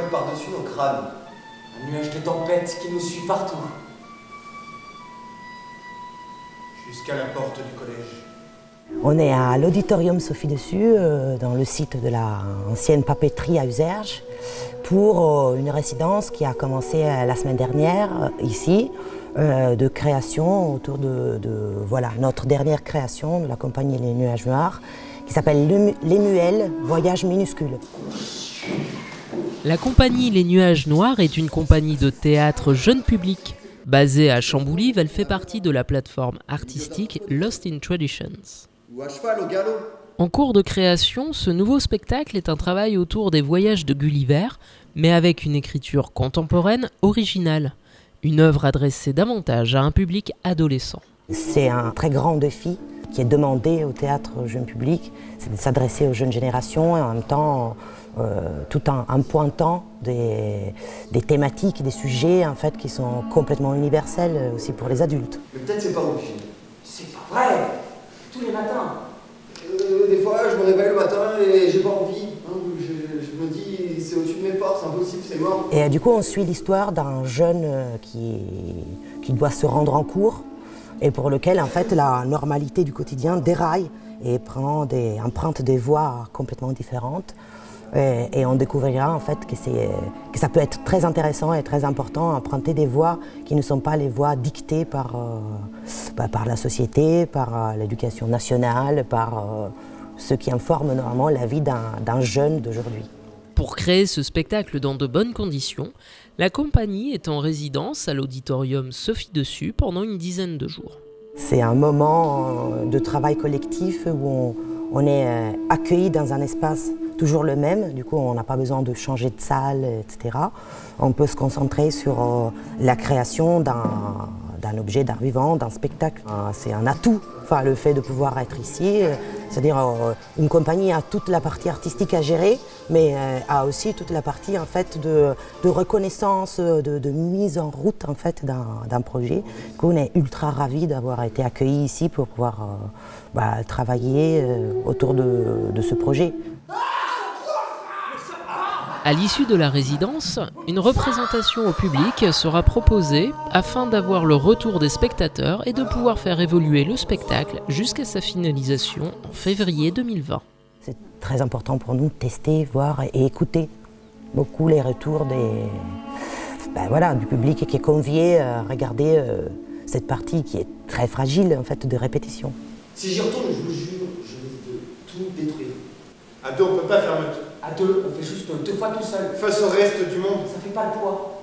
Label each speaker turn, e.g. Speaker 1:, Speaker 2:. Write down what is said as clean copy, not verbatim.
Speaker 1: vole par-dessus nos crânes. Un nuage de tempête qui nous suit partout. Jusqu'à la porte du collège.
Speaker 2: On est à l'auditorium Sophie Dessus, dans le site de l'ancienne papeterie à Uzerge, pour une résidence qui a commencé la semaine dernière, ici, de création autour de voilà, notre dernière création de la compagnie Les Nuages Noirs, qui s'appelle Les Muelles, Voyage minuscule.
Speaker 3: La compagnie Les Nuages Noirs est une compagnie de théâtre jeune public. Basée à Chamboulive, elle fait partie de la plateforme artistique Lost in Traditions.
Speaker 1: Ou à cheval au galop.
Speaker 3: En cours de création, ce nouveau spectacle est un travail autour des voyages de Gulliver, mais avec une écriture contemporaine originale. Une œuvre adressée davantage à un public adolescent.
Speaker 2: C'est un très grand défi qui est demandé au théâtre jeune public, c'est de s'adresser aux jeunes générations et en même temps tout en pointant des thématiques, des sujets en fait, qui sont complètement universels aussi pour les adultes.
Speaker 1: Mais peut-être c'est pas original.
Speaker 4: C'est pas vrai. Tous les matins.
Speaker 1: Des fois, je me réveille le matin et j'ai pas envie. Hein, je me dis, c'est au-dessus de mes forces, c'est impossible, c'est mort.
Speaker 2: Et du coup, on suit l'histoire d'un jeune qui doit se rendre en cours et pour lequel, en fait, la normalité du quotidien déraille et emprunte des voies complètement différentes. Et on découvrira en fait que ça peut être très intéressant et très important d'emprunter des voies qui ne sont pas les voies dictées par la société, par l'éducation nationale, par ceux qui informent normalement la vie d'un jeune d'aujourd'hui.
Speaker 3: Pour créer ce spectacle dans de bonnes conditions, la compagnie est en résidence à l'auditorium Sophie Dessus pendant une dizaine de jours.
Speaker 2: C'est un moment de travail collectif où on est accueilli dans un espace toujours le même, du coup on n'a pas besoin de changer de salle, etc. On peut se concentrer sur la création d'un objet d'art vivant, d'un spectacle. C'est un atout, enfin, le fait de pouvoir être ici, c'est-à-dire une compagnie a toute la partie artistique à gérer, mais a aussi toute la partie en fait, de reconnaissance, de mise en route en fait, d'un projet. Du coup, on est ultra ravis d'avoir été accueillis ici pour pouvoir travailler autour de ce projet.
Speaker 3: À l'issue de la résidence, une représentation au public sera proposée afin d'avoir le retour des spectateurs et de pouvoir faire évoluer le spectacle jusqu'à sa finalisation en février 2020.
Speaker 2: C'est très important pour nous de tester, voir et écouter beaucoup les retours du public qui est convié à regarder cette partie qui est très fragile en fait, de répétition.
Speaker 1: Si j'y retourne, je vous jure, je risque de tout détruire. À deux, on peut pas faire meute.
Speaker 4: À deux, on fait juste 2 fois tout seul.
Speaker 1: Face au reste du monde.
Speaker 4: Ça fait pas le poids.